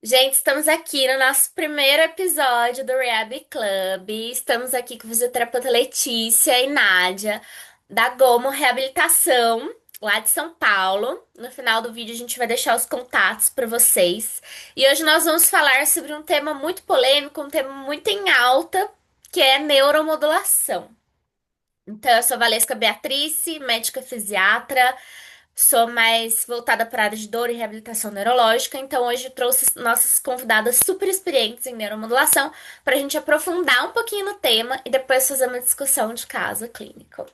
Gente, estamos aqui no nosso primeiro episódio do Rehab Club. Estamos aqui com a fisioterapeuta Letícia e Nádia, da Gomo Reabilitação, lá de São Paulo. No final do vídeo, a gente vai deixar os contatos para vocês. E hoje nós vamos falar sobre um tema muito polêmico, um tema muito em alta, que é neuromodulação. Então, eu sou a Valesca Beatrice, médica fisiatra. Sou mais voltada para a área de dor e reabilitação neurológica, então hoje eu trouxe nossas convidadas super experientes em neuromodulação para a gente aprofundar um pouquinho no tema e depois fazer uma discussão de caso clínico.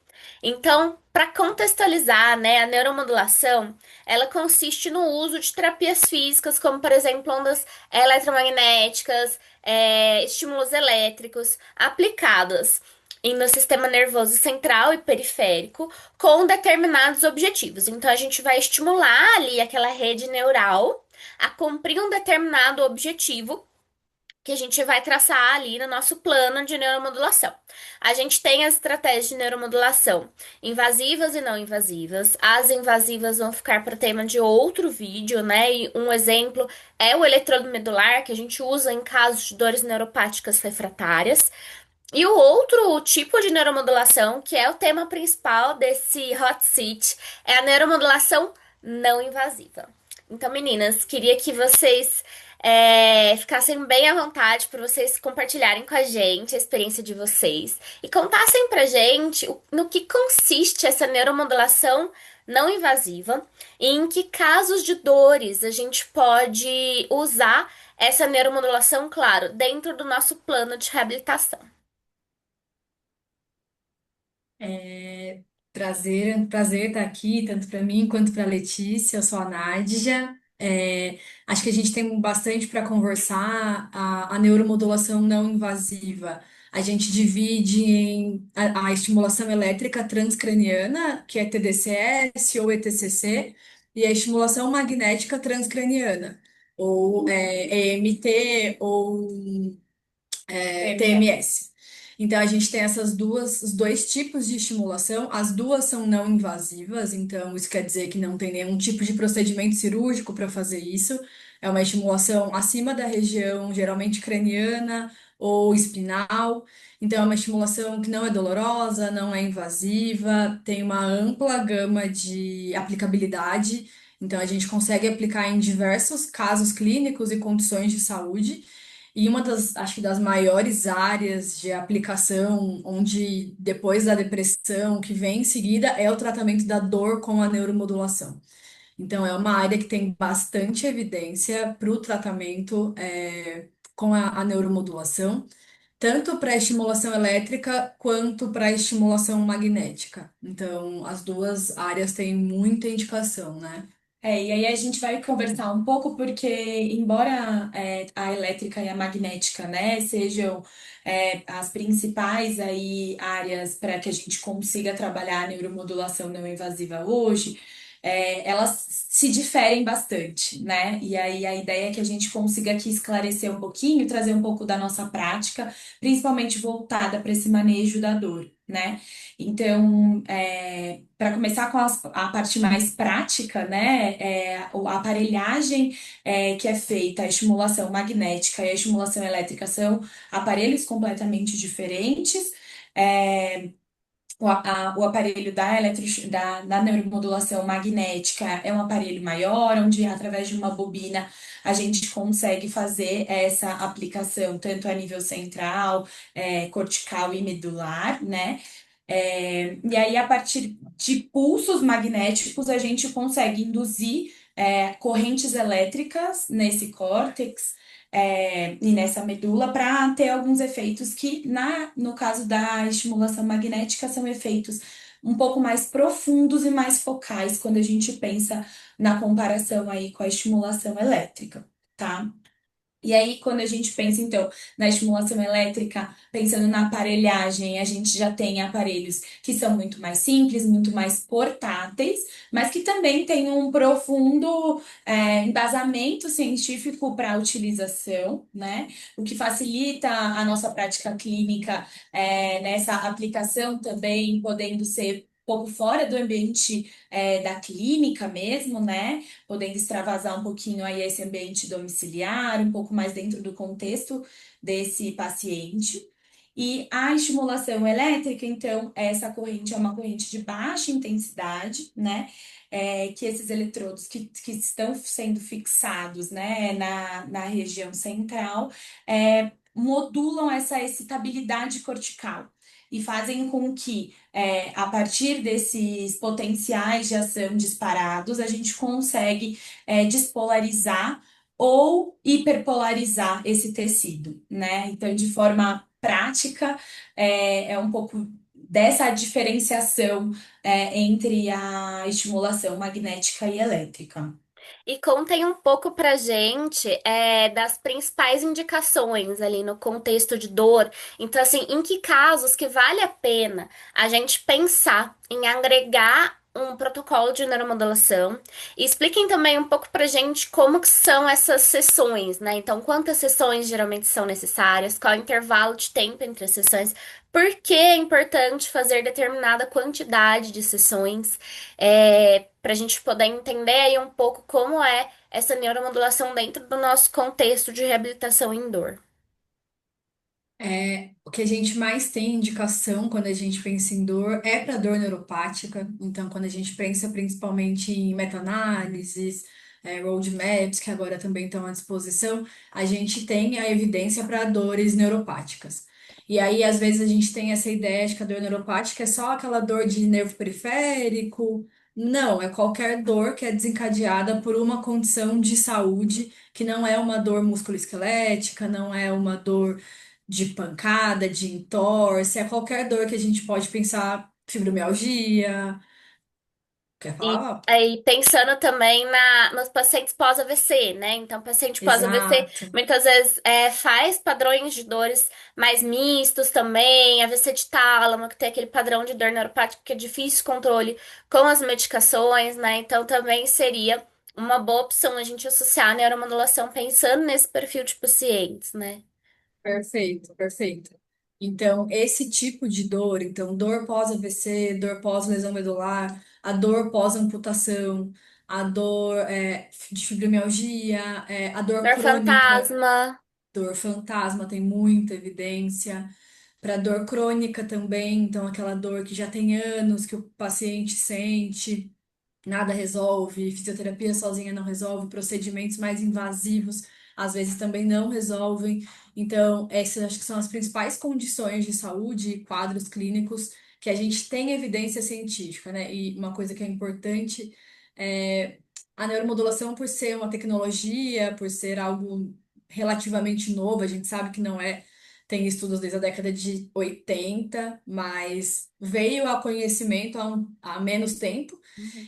Então, para contextualizar, né, a neuromodulação, ela consiste no uso de terapias físicas, como por exemplo ondas eletromagnéticas, estímulos elétricos, aplicadas no sistema nervoso central e periférico com determinados objetivos. Então, a gente vai estimular ali aquela rede neural a cumprir um determinado objetivo que a gente vai traçar ali no nosso plano de neuromodulação. A gente tem as estratégias de neuromodulação invasivas e não invasivas. As invasivas vão ficar para tema de outro vídeo, né? E um exemplo é o eletrodo medular, que a gente usa em casos de dores neuropáticas refratárias. E o outro tipo de neuromodulação, que é o tema principal desse hot seat, é a neuromodulação não invasiva. Então, meninas, queria que vocês ficassem bem à vontade para vocês compartilharem com a gente a experiência de vocês e contassem pra gente no que consiste essa neuromodulação não invasiva e em que casos de dores a gente pode usar essa neuromodulação, claro, dentro do nosso plano de reabilitação. É, prazer estar aqui, tanto para mim quanto para Letícia. Eu sou a Nádia. Acho que a gente tem bastante para conversar. A neuromodulação não invasiva. A gente divide em a estimulação elétrica transcraniana, que é TDCS ou ETCC, e a estimulação magnética transcraniana, ou EMT ou TMS. Então, a gente tem os dois tipos de estimulação. As duas são não invasivas, então isso quer dizer que não tem nenhum tipo de procedimento cirúrgico para fazer isso. É uma estimulação acima da região, geralmente craniana ou espinal. Então, é uma estimulação que não é dolorosa, não é invasiva, tem uma ampla gama de aplicabilidade. Então, a gente consegue aplicar em diversos casos clínicos e condições de saúde. E uma acho que das maiores áreas de aplicação, onde depois da depressão, que vem em seguida, é o tratamento da dor com a neuromodulação. Então, é uma área que tem bastante evidência para o tratamento com a neuromodulação, tanto para estimulação elétrica quanto para estimulação magnética. Então, as duas áreas têm muita indicação, né? E aí a gente vai conversar um pouco porque, embora a elétrica e a magnética, né, sejam as principais aí áreas para que a gente consiga trabalhar a neuromodulação não invasiva hoje, elas se diferem bastante, né? E aí a ideia é que a gente consiga aqui esclarecer um pouquinho, trazer um pouco da nossa prática, principalmente voltada para esse manejo da dor, né? Então, para começar com a parte mais prática, né, a aparelhagem que é feita, a estimulação magnética e a estimulação elétrica são aparelhos completamente diferentes. É, o aparelho da neuromodulação magnética é um aparelho maior, onde através de uma bobina a gente consegue fazer essa aplicação tanto a nível central, cortical e medular, né? E aí, a partir de pulsos magnéticos, a gente consegue induzir correntes elétricas nesse córtex e nessa medula para ter alguns efeitos que, no caso da estimulação magnética, são efeitos um pouco mais profundos e mais focais quando a gente pensa na comparação aí com a estimulação elétrica, tá? E aí, quando a gente pensa, então, na estimulação elétrica, pensando na aparelhagem, a gente já tem aparelhos que são muito mais simples, muito mais portáteis, mas que também têm um profundo, embasamento científico para a utilização, né? O que facilita a nossa prática clínica, nessa aplicação também, podendo ser pouco fora do ambiente da clínica mesmo, né? Podendo extravasar um pouquinho aí esse ambiente domiciliar, um pouco mais dentro do contexto desse paciente. E a estimulação elétrica, então, essa corrente é uma corrente de baixa intensidade, né? Que esses eletrodos que estão sendo fixados, né, na região central, modulam essa excitabilidade cortical e fazem com que, a partir desses potenciais de ação disparados, a gente consegue, despolarizar ou hiperpolarizar esse tecido, né? Então, de forma prática, é um pouco dessa diferenciação, entre a estimulação magnética e elétrica. E contem um pouco pra gente das principais indicações ali no contexto de dor. Então, assim, em que casos que vale a pena a gente pensar em agregar um protocolo de neuromodulação? E expliquem também um pouco pra gente como que são essas sessões, né? Então, quantas sessões geralmente são necessárias, qual é o intervalo de tempo entre as sessões, por que é importante fazer determinada quantidade de sessões para a gente poder entender aí um pouco como é essa neuromodulação dentro do nosso contexto de reabilitação em dor. O que a gente mais tem indicação quando a gente pensa em dor é para dor neuropática. Então, quando a gente pensa principalmente em meta-análises, roadmaps, que agora também estão à disposição, a gente tem a evidência para dores neuropáticas. E aí, às vezes, a gente tem essa ideia de que a dor neuropática é só aquela dor de nervo periférico. Não, é qualquer dor que é desencadeada por uma condição de saúde que não é uma dor musculoesquelética, não é uma dor de pancada, de entorse, é qualquer dor que a gente pode pensar, fibromialgia, quer E falar? aí, pensando também nos pacientes pós-AVC, né? Então, paciente pós-AVC Exato, muitas vezes faz padrões de dores mais mistos também, AVC de tálamo, que tem aquele padrão de dor neuropática que é difícil controle com as medicações, né? Então, também seria uma boa opção a gente associar a neuromodulação pensando nesse perfil de pacientes, né? perfeito, perfeito. Então, esse tipo de dor, então, dor pós-AVC, dor pós-lesão medular, a dor pós-amputação, a dor de fibromialgia, a dor Dor crônica, fantasma. dor fantasma, tem muita evidência. Para dor crônica também, então, aquela dor que já tem anos que o paciente sente. Nada resolve, fisioterapia sozinha não resolve, procedimentos mais invasivos às vezes também não resolvem. Então, essas acho que são as principais condições de saúde e quadros clínicos que a gente tem evidência científica, né? E uma coisa que é importante é a neuromodulação, por ser uma tecnologia, por ser algo relativamente novo, a gente sabe que não é. Tem estudos desde a década de 80, mas veio a conhecimento há menos tempo.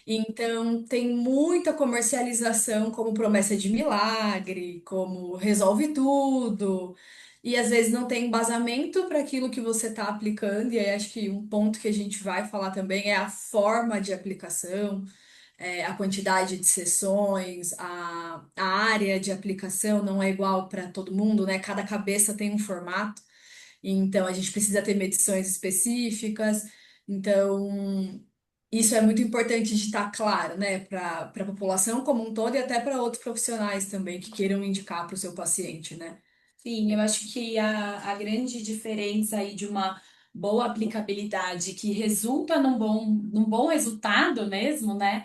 Então, tem muita comercialização como promessa de milagre, como resolve tudo, e às vezes não tem embasamento para aquilo que você está aplicando. E aí acho que um ponto que a gente vai falar também é a forma de aplicação, a quantidade de sessões, a área de aplicação não é igual para todo mundo, né? Cada cabeça tem um formato. Então, a gente precisa ter medições específicas. Então, isso é muito importante de estar claro, né, para a população como um todo e até para outros profissionais também que queiram indicar para o seu paciente, né? Sim, eu acho que a grande diferença aí de uma boa aplicabilidade que resulta num bom resultado mesmo, né?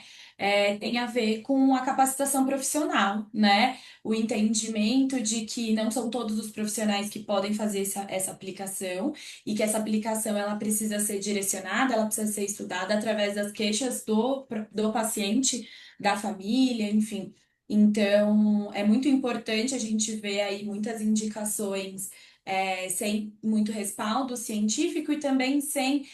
Tem a ver com a capacitação profissional, né? O entendimento de que não são todos os profissionais que podem fazer essa aplicação e que essa aplicação ela precisa ser direcionada, ela precisa ser estudada através das queixas do paciente, da família, enfim. Então, é muito importante a gente ver aí muitas indicações, sem muito respaldo científico e também sem,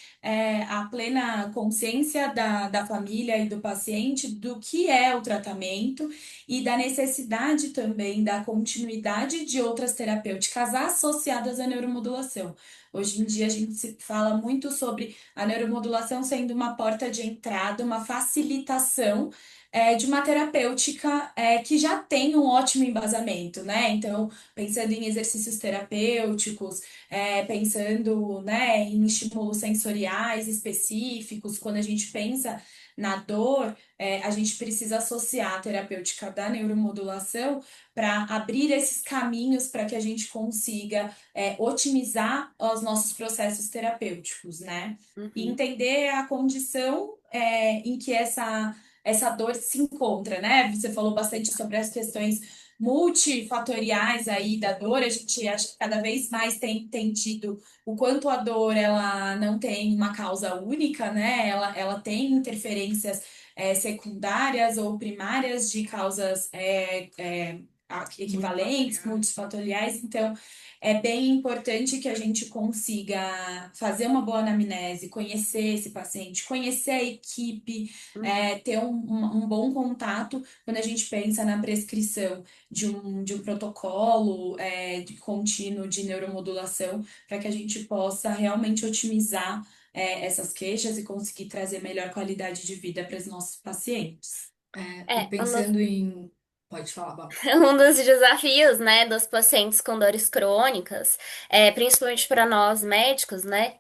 a plena consciência da família e do paciente do que é o tratamento e da necessidade também da continuidade de outras terapêuticas associadas à neuromodulação. Hoje em dia a gente se fala muito sobre a neuromodulação sendo uma porta de entrada, uma facilitação de uma terapêutica que já tem um ótimo embasamento, né? Então, pensando em exercícios terapêuticos, pensando, né, em estímulos sensoriais específicos, quando a gente pensa na dor, a gente precisa associar a terapêutica da neuromodulação para abrir esses caminhos para que a gente consiga otimizar os nossos processos terapêuticos, né? E Uhum. entender a condição em que essa dor se encontra, né? Você falou bastante sobre as questões multifatoriais aí da dor, a gente acha que cada vez mais tem tido o quanto a dor ela não tem uma causa única, né? Ela tem interferências secundárias ou primárias de causas equivalentes, multifatoriais, então é bem importante que a gente consiga fazer uma boa anamnese, conhecer esse paciente, conhecer a equipe, Uhum. ter um bom contato quando a gente pensa na prescrição de um protocolo de contínuo de neuromodulação, para que a gente possa realmente otimizar essas queixas e conseguir trazer melhor qualidade de vida para os nossos pacientes. E É, pensando em. Pode falar, Bárbara. um dos desafios, né, dos pacientes com dores crônicas, principalmente para nós médicos, né,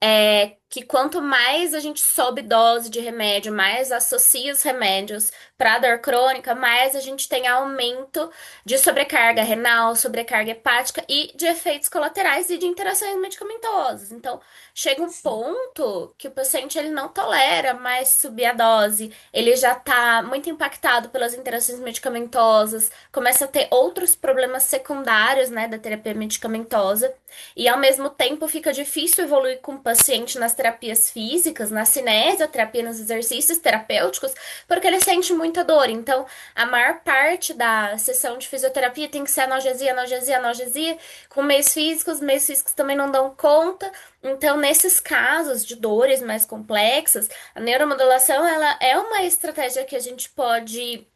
é que quanto mais a gente sobe dose de remédio, mais associa os remédios para dor crônica, mais a gente tem aumento de sobrecarga renal, sobrecarga hepática e de efeitos colaterais e de interações medicamentosas. Então, chega um Sim. ponto que o paciente ele não tolera mais subir a dose, ele já está muito impactado pelas interações medicamentosas, começa a ter outros problemas secundários, né, da terapia medicamentosa. E ao mesmo tempo fica difícil evoluir com o paciente nas terapias físicas, na cinesioterapia, nos exercícios terapêuticos, porque ele sente muita dor. Então, a maior parte da sessão de fisioterapia tem que ser analgesia, analgesia, analgesia, com meios físicos também não dão conta. Então, nesses casos de dores mais complexas, a neuromodulação ela é uma estratégia que a gente pode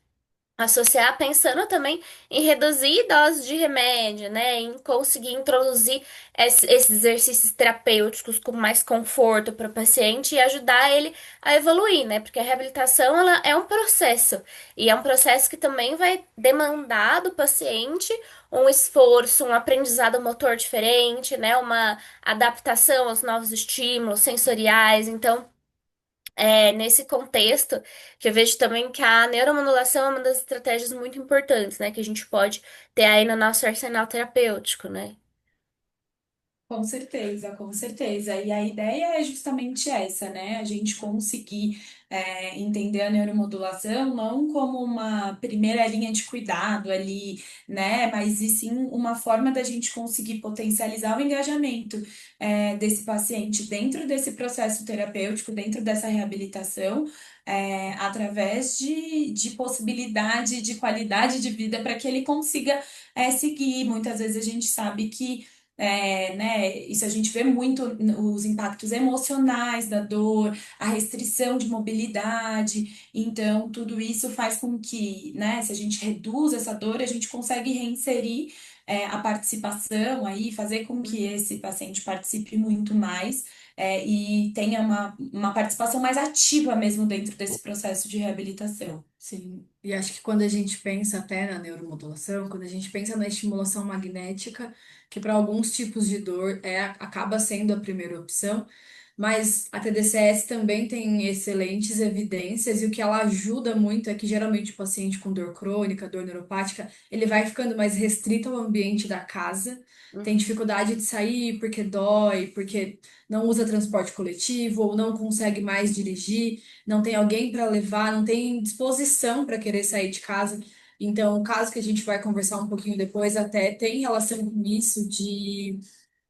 associar pensando também em reduzir doses de remédio, né? Em conseguir introduzir esses exercícios terapêuticos com mais conforto para o paciente e ajudar ele a evoluir, né? Porque a reabilitação ela é um processo e é um processo que também vai demandar do paciente um esforço, um aprendizado motor diferente, né? Uma adaptação aos novos estímulos sensoriais. Então nesse contexto que eu vejo também que a neuromodulação é uma das estratégias muito importantes, né? Que a gente pode ter aí no nosso arsenal terapêutico, né? Com certeza, com certeza. E a ideia é justamente essa, né? A gente conseguir entender a neuromodulação não como uma primeira linha de cuidado ali, né? Mas e sim uma forma da gente conseguir potencializar o engajamento desse paciente dentro desse processo terapêutico, dentro dessa reabilitação, através de possibilidade de qualidade de vida para que ele consiga seguir. Muitas vezes a gente sabe que né? Isso a gente vê muito os impactos emocionais da dor, a restrição de mobilidade. Então, tudo isso faz com que, né, se a gente reduz essa dor, a gente consegue reinserir a participação aí, fazer com que Uhum. esse paciente participe muito mais. E tenha uma participação mais ativa mesmo dentro desse processo de reabilitação. Sim, e acho que quando a gente pensa até na neuromodulação, quando a gente pensa na estimulação magnética, que para alguns tipos de dor acaba sendo a primeira opção, mas a TDCS também tem excelentes evidências e o que ela ajuda muito é que geralmente o paciente com dor crônica, dor neuropática, ele vai ficando mais restrito ao ambiente da casa, tem Uhum. dificuldade de sair porque dói, porque não usa transporte coletivo ou não consegue mais dirigir, não tem alguém para levar, não tem disposição para querer sair de casa. Então, o caso que a gente vai conversar um pouquinho depois até tem relação com isso de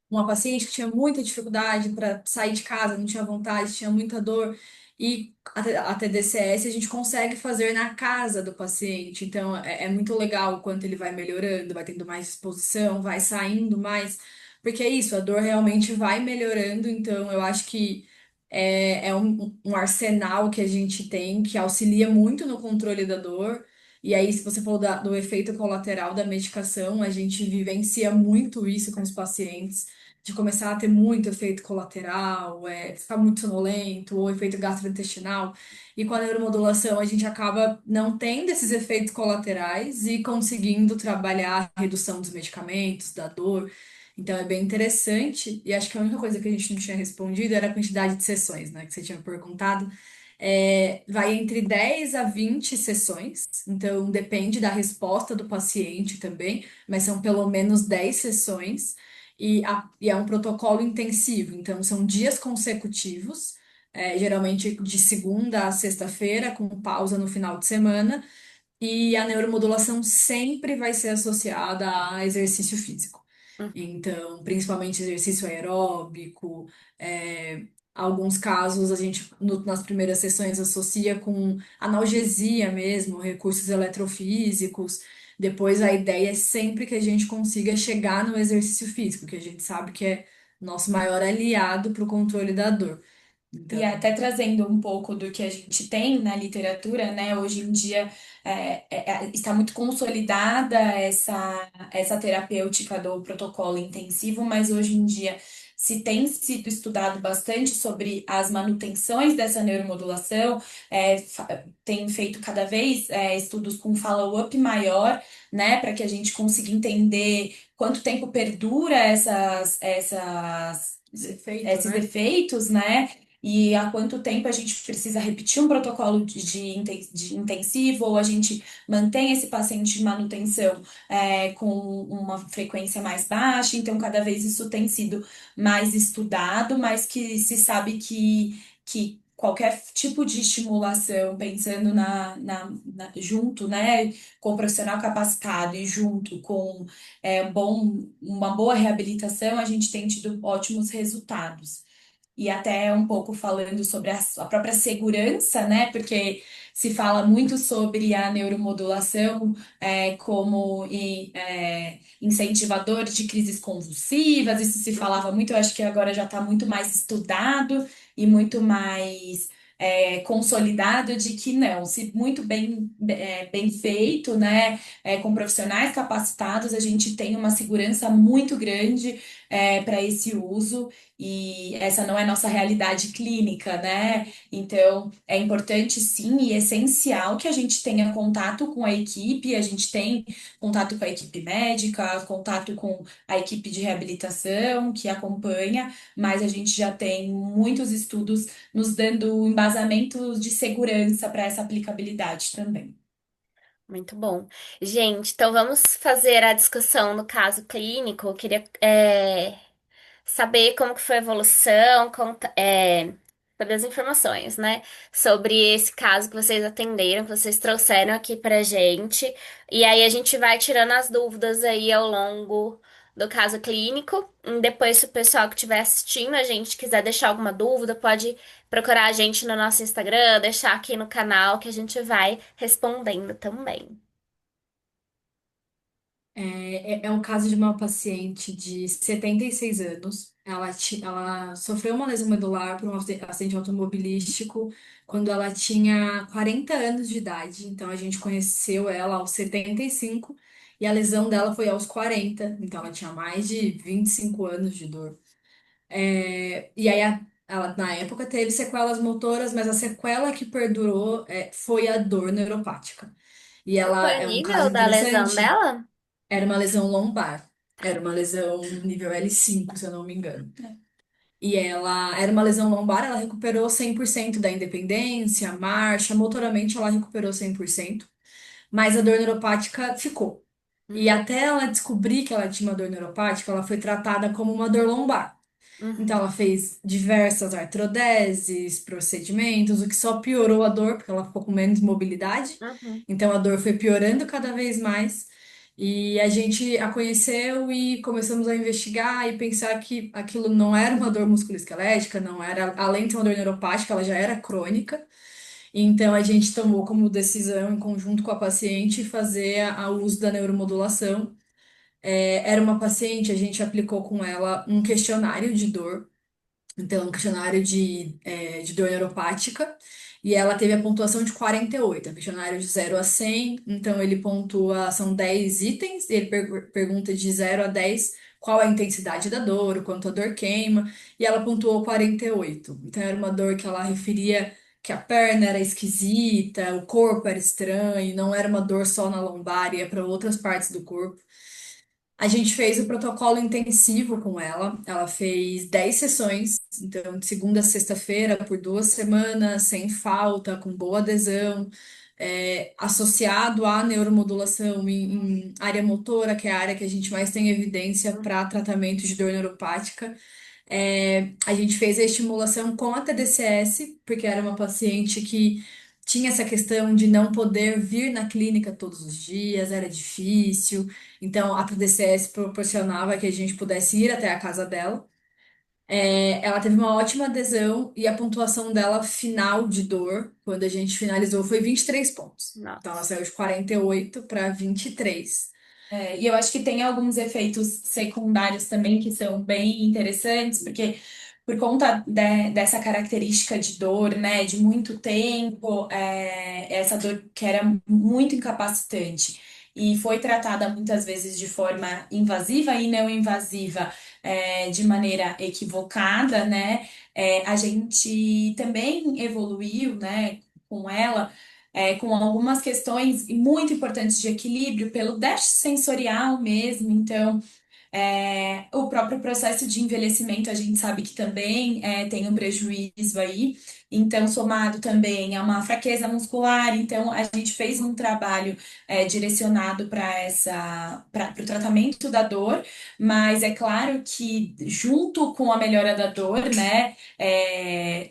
uma paciente que tinha muita dificuldade para sair de casa, não tinha vontade, tinha muita dor. E a TDCS a gente consegue fazer na casa do paciente. Então, é muito legal o quanto ele vai melhorando, vai tendo mais disposição, vai saindo mais. Porque é isso, a dor realmente vai melhorando. Então, eu acho que é um arsenal que a gente tem que auxilia muito no controle da dor. E aí, se você falou do efeito colateral da medicação, a gente vivencia muito isso com os pacientes de começar a ter muito efeito colateral, ficar muito sonolento, ou efeito gastrointestinal. E com a neuromodulação, a gente acaba não tendo esses efeitos colaterais e conseguindo trabalhar a redução dos medicamentos, da dor. Então é bem interessante. E acho que a única coisa que a gente não tinha respondido era a quantidade de sessões, né, que você tinha perguntado. Vai entre 10 a 20 sessões, então depende da resposta do paciente também, mas são pelo menos 10 sessões. E é um protocolo intensivo, então são dias consecutivos, geralmente de segunda a sexta-feira, com pausa no final de semana, e a neuromodulação sempre vai ser associada a exercício físico. Então, principalmente exercício aeróbico, alguns casos a gente, nas primeiras sessões, associa com analgesia mesmo, recursos eletrofísicos. Depois, a ideia é sempre que a gente consiga chegar no exercício físico, que a gente sabe que é nosso maior aliado para o controle da dor. E Então, até trazendo um pouco do que a gente tem na literatura, né? Hoje em dia está muito consolidada essa terapêutica do protocolo intensivo, mas hoje em dia se tem sido estudado bastante sobre as manutenções dessa neuromodulação, tem feito cada vez estudos com follow-up maior, né? Para que a gente consiga entender quanto tempo perdura esse efeito, esses né? efeitos, né? E há quanto tempo a gente precisa repetir um protocolo de intensivo, ou a gente mantém esse paciente de manutenção com uma frequência mais baixa. Então, cada vez isso tem sido mais estudado, mas que se sabe que qualquer tipo de estimulação, pensando junto, né, com o profissional capacitado e junto com uma boa reabilitação, a gente tem tido ótimos resultados. E até um pouco falando sobre a própria segurança, né? Porque se fala muito sobre a neuromodulação como incentivador de crises convulsivas, isso se falava muito, eu acho que agora já está muito mais estudado e muito mais consolidado de que não, se muito bem feito, né? Com profissionais capacitados, a gente tem uma segurança muito grande para esse uso. E essa não é nossa realidade clínica, né? Então, é importante sim e essencial que a gente tenha contato com a equipe, a gente tem contato com a equipe médica, contato com a equipe de reabilitação que acompanha, mas a gente já tem muitos estudos nos dando embasamentos de segurança para essa aplicabilidade também. Muito bom. Gente, então vamos fazer a discussão no caso clínico. Eu queria saber como que foi a evolução, saber as informações, né? Sobre esse caso que vocês atenderam, que vocês trouxeram aqui pra gente. E aí a gente vai tirando as dúvidas aí ao longo do caso clínico. E depois, se o pessoal que estiver assistindo a gente quiser deixar alguma dúvida, pode procurar a gente no nosso Instagram, deixar aqui no canal que a gente vai respondendo também. É um caso de uma paciente de 76 anos. Ela sofreu uma lesão medular por um acidente automobilístico quando ela tinha 40 anos de idade. Então a gente conheceu ela aos 75 e a lesão dela foi aos 40. Então ela tinha mais de 25 anos de dor. E aí ela, na época, teve sequelas motoras, mas a sequela que perdurou, foi a dor neuropática. E Qual ela foi o é um caso nível da lesão interessante. dela? Era uma lesão lombar. Era uma lesão nível L5, se eu não me engano. E ela era uma lesão lombar, ela recuperou 100% da independência, marcha, motoramente ela recuperou 100%, mas a dor neuropática ficou. E Uhum, até ela descobrir que ela tinha uma dor neuropática, ela foi tratada como uma dor lombar. Então, uhum, ela fez diversas artrodeses, procedimentos, o que só piorou a dor, porque ela ficou com menos mobilidade. uhum. Então, a dor foi piorando cada vez mais. E a gente a conheceu e começamos a investigar e pensar que aquilo não era uma dor musculoesquelética, não era, além de ser uma dor neuropática, ela já era crônica. Então, a gente tomou como decisão, em conjunto com a paciente, fazer o uso da neuromodulação. Era uma paciente, a gente aplicou com ela um questionário de dor. Então, um questionário de dor neuropática, e ela teve a pontuação de 48, é um questionário de 0 a 100, então ele pontua, são 10 itens, e ele pergunta de 0 a 10 qual a intensidade da dor, o quanto a dor queima, e ela pontuou 48. Então era uma dor que ela referia que a perna era esquisita, o corpo era estranho, não era uma dor só na lombar, ia para outras partes do corpo. A gente fez o protocolo intensivo com ela. Ela fez 10 sessões, então de segunda a sexta-feira, por 2 semanas, sem falta, com boa adesão, associado à neuromodulação em área motora, que é a área que a gente mais tem evidência para tratamento de dor neuropática. A gente fez a estimulação com a TDCS, porque era uma paciente que tinha essa questão de não poder vir na clínica todos os dias, era difícil. Então, a TDCS proporcionava que a gente pudesse ir até a casa dela. Ela teve uma ótima adesão e a pontuação dela final de dor, quando a gente finalizou, foi 23 pontos. Então, ela Nossa. saiu de 48 para 23. E eu acho que tem alguns efeitos secundários também que são bem interessantes, porque por conta dessa característica de dor, né, de muito tempo, essa dor que era muito incapacitante e foi tratada muitas vezes de forma invasiva e não invasiva, de maneira equivocada, né, a gente também evoluiu, né, com ela com algumas questões muito importantes de equilíbrio pelo déficit sensorial mesmo. Então, o próprio processo de envelhecimento a gente sabe que também tem um prejuízo aí. Então, somado também a uma fraqueza muscular, então a gente fez um trabalho direcionado para o tratamento da dor, mas é claro que junto com a melhora da dor, né,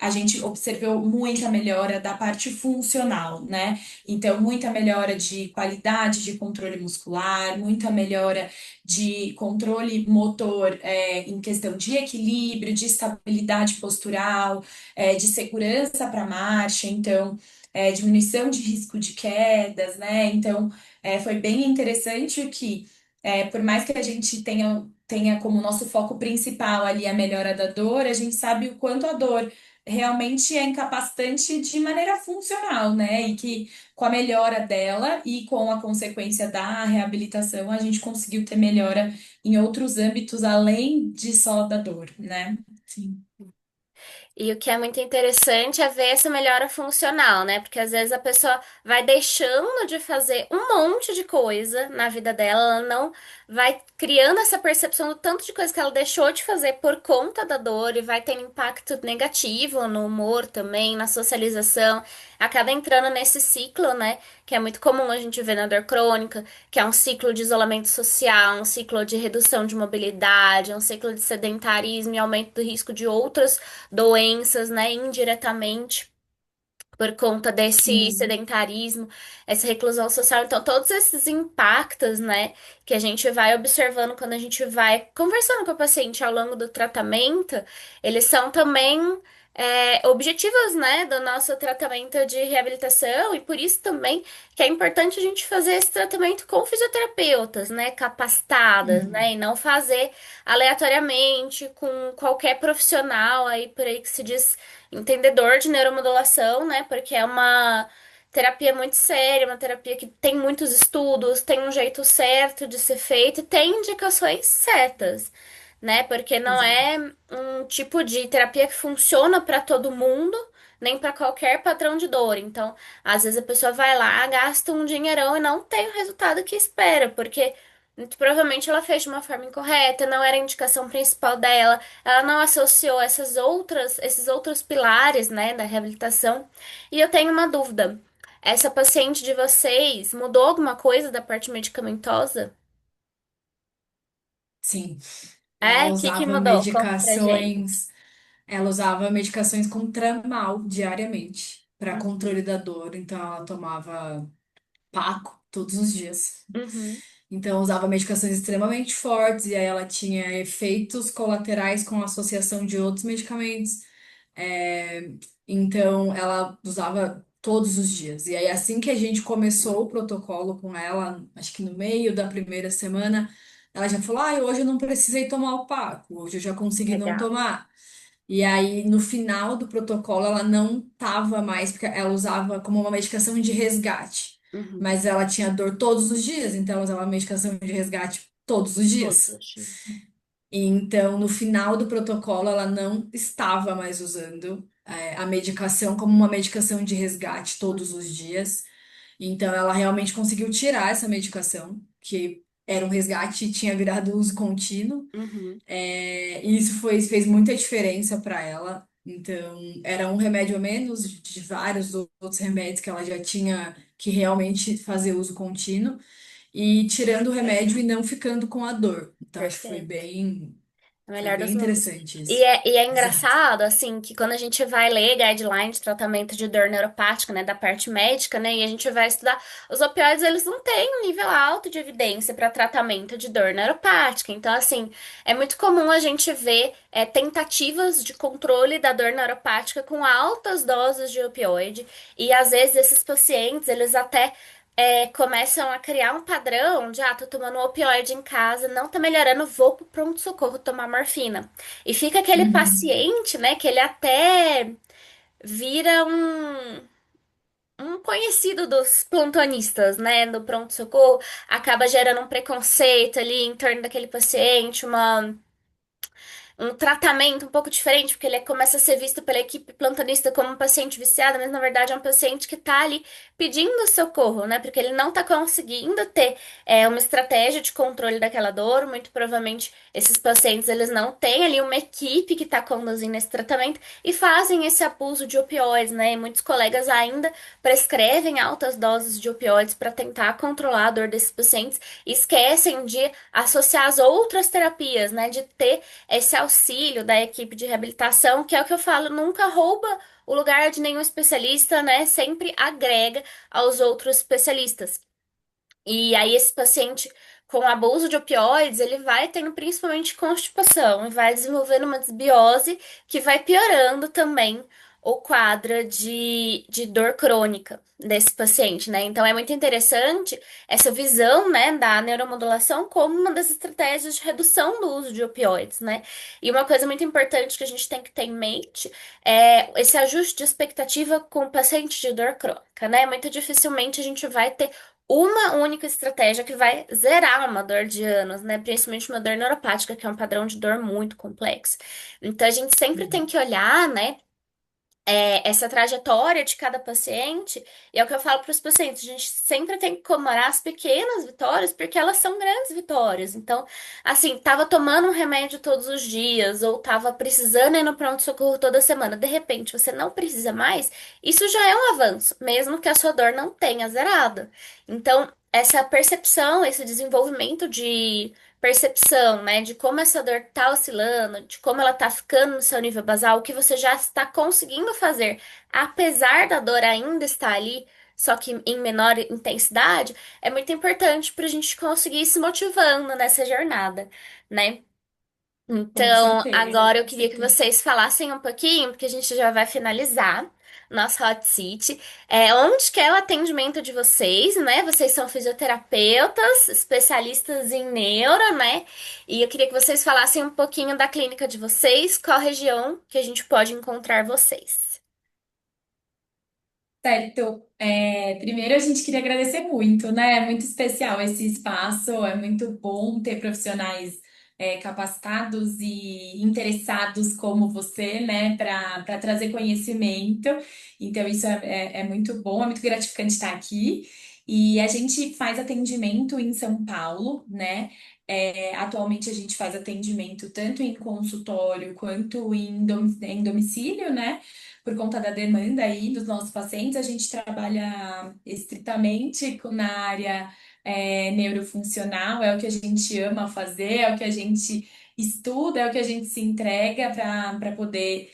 a gente observou muita melhora da parte funcional, né? Então, muita melhora de qualidade de controle muscular, muita melhora de controle motor em questão de equilíbrio, de estabilidade postural, de segurança para marcha, então, diminuição de risco de quedas, né? Então, foi bem interessante que, por mais que a gente tenha como nosso foco principal ali a melhora da dor, a gente sabe o quanto a dor realmente é incapacitante de maneira funcional, né? E que com a melhora dela e com a consequência da reabilitação, a gente conseguiu ter melhora em outros âmbitos além de só da dor, né? Sim. E o que é muito interessante é ver essa melhora funcional, né? Porque às vezes a pessoa vai deixando de fazer um monte de coisa na vida dela, ela não vai criando essa percepção do tanto de coisa que ela deixou de fazer por conta da dor e vai tendo impacto negativo no humor também, na socialização, acaba entrando nesse ciclo, né? Que é muito comum a gente ver na dor crônica, que é um ciclo de isolamento social, um ciclo de redução de mobilidade, um ciclo de sedentarismo e aumento do risco de outras doenças, né, indiretamente por conta desse Sim. sedentarismo, essa reclusão social. Então, todos esses impactos, né, que a gente vai observando quando a gente vai conversando com o paciente ao longo do tratamento, eles são também objetivos, né, do nosso tratamento de reabilitação e por isso também que é importante a gente fazer esse tratamento com fisioterapeutas, né, capacitadas, né, e Uhum. não fazer aleatoriamente com qualquer profissional aí por aí que se diz entendedor de neuromodulação, né? Porque é uma terapia muito séria, uma terapia que tem muitos estudos, tem um jeito certo de ser feito e tem indicações certas, né? Porque não Exato. é um tipo de terapia que funciona para todo mundo. Nem para qualquer padrão de dor. Então, às vezes a pessoa vai lá, gasta um dinheirão e não tem o resultado que espera, porque muito provavelmente ela fez de uma forma incorreta, não era a indicação principal dela, ela não associou esses outros pilares, né, da reabilitação. E eu tenho uma dúvida. Essa paciente de vocês mudou alguma coisa da parte medicamentosa? Sim. Ela É? O que que usava mudou? Conta pra gente. medicações. Ela usava medicações com tramal diariamente para Uhum. controle da dor. Então, ela tomava Paco todos os dias. Uhum. Então, usava medicações extremamente fortes, e aí ela tinha efeitos colaterais com associação de outros medicamentos. É, então, ela usava todos os dias. E aí, assim que a gente começou o protocolo com ela, acho que no meio da primeira semana, ela já falou: Ah, hoje eu não precisei tomar o Paco, hoje eu já consegui não Legal. tomar. E aí, no final do protocolo, ela não tava mais, porque ela usava como uma medicação de resgate. Uhum. Mas ela tinha dor todos os dias, então ela usava medicação de resgate todos os Todos dias. os dias. E então, no final do protocolo, ela não estava mais usando a medicação como uma medicação de resgate todos os dias. Então, ela realmente conseguiu tirar essa medicação, que era um resgate e tinha virado uso contínuo. Uhum. E isso fez muita diferença para ela. Então, era um remédio a menos de vários outros remédios que ela já tinha que realmente fazer uso contínuo. E tirando o remédio e não ficando com a dor. Então, acho que Perfeito. A foi melhor bem das mundos. interessante E isso. é Exato. engraçado, assim, que quando a gente vai ler guideline de tratamento de dor neuropática, né, da parte médica, né, e a gente vai estudar, os opioides, eles não têm um nível alto de evidência para tratamento de dor neuropática. Então, assim, é muito comum a gente ver tentativas de controle da dor neuropática com altas doses de opioide, e às vezes esses pacientes, eles até começam a criar um padrão de, tô tomando um opioide em casa, não tá melhorando, vou pro pronto-socorro tomar morfina. E fica aquele Uhum. paciente, né, que ele até vira um conhecido dos plantonistas, né, do pronto-socorro, acaba gerando um preconceito ali em torno daquele paciente, um tratamento um pouco diferente, porque ele começa a ser visto pela equipe plantonista como um paciente viciado, mas na verdade é um paciente que está ali pedindo socorro, né? Porque ele não está conseguindo ter uma estratégia de controle daquela dor. Muito provavelmente esses pacientes eles não têm ali uma equipe que está conduzindo esse tratamento e fazem esse abuso de opioides, né? E muitos colegas ainda prescrevem altas doses de opioides para tentar controlar a dor desses pacientes e esquecem de associar as outras terapias, né? De ter esse auxílio da equipe de reabilitação, que é o que eu falo, nunca rouba o lugar de nenhum especialista, né? Sempre agrega aos outros especialistas. E aí esse paciente com abuso de opioides, ele vai tendo principalmente constipação e vai desenvolvendo uma desbiose que vai piorando também o quadro de dor crônica desse paciente, né? Então é muito interessante essa visão, né, da neuromodulação como uma das estratégias de redução do uso de opioides, né? E uma coisa muito importante que a gente tem que ter em mente é esse ajuste de expectativa com o paciente de dor crônica, né? Muito dificilmente a gente vai ter uma única estratégia que vai zerar uma dor de anos, né? Principalmente uma dor neuropática, que é um padrão de dor muito complexo. Então, a gente sempre tem que olhar, né? Essa trajetória de cada paciente, e é o que eu falo para os pacientes, a gente sempre tem que comemorar as pequenas vitórias, porque elas são grandes vitórias. Então, assim, tava tomando um remédio todos os dias, ou tava precisando ir no pronto-socorro toda semana, de repente você não precisa mais, isso já é um avanço, mesmo que a sua dor não tenha zerado. Então, essa percepção, esse desenvolvimento de percepção, né, de como essa dor tá oscilando, de como ela tá ficando no seu nível basal, o que você já está conseguindo fazer, apesar da dor ainda estar ali, só que em menor intensidade, é muito importante para a gente conseguir ir se motivando nessa jornada, né? Com Então, certeza, agora eu com queria que certeza. vocês falassem um pouquinho, porque a gente já vai finalizar nosso hot seat. Onde que é o atendimento de vocês, né? Vocês são fisioterapeutas, especialistas em neuro, né? E eu queria que vocês falassem um pouquinho da clínica de vocês, qual região que a gente pode encontrar vocês. Certo. Primeiro a gente queria agradecer muito, né? É muito especial esse espaço, é muito bom ter profissionais capacitados e interessados como você, né, para trazer conhecimento. Então, isso é muito bom, é muito gratificante estar aqui. E a gente faz atendimento em São Paulo, né? Atualmente a gente faz atendimento tanto em consultório quanto em domicílio, né? Por conta da demanda aí dos nossos pacientes, a gente trabalha estritamente na área neurofuncional, é o que a gente ama fazer, é o que a gente estuda, é o que a gente se entrega para poder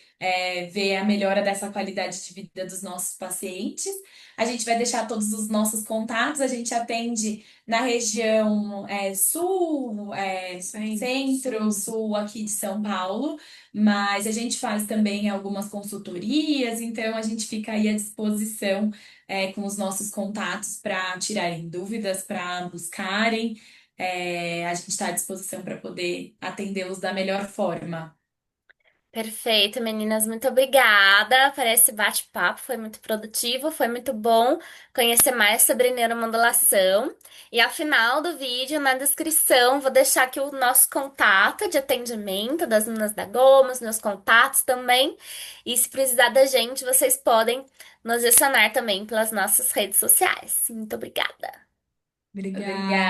ver a melhora dessa qualidade de vida dos nossos pacientes. A gente vai deixar todos os nossos contatos, a gente atende na região sul, centro-sul aqui de São Paulo. Mas a gente faz também algumas consultorias, então a gente fica aí à disposição com os nossos contatos para tirarem dúvidas, para buscarem. A gente está à disposição para poder atendê-los da melhor forma. Perfeito, meninas. Muito obrigada por esse bate-papo. Foi muito produtivo, foi muito bom conhecer mais sobre neuromodulação. E ao final do vídeo, na descrição, vou deixar aqui o nosso contato de atendimento das meninas da Goma, os meus contatos também. E se precisar da gente, vocês podem nos adicionar também pelas nossas redes sociais. Muito obrigada. Obrigada.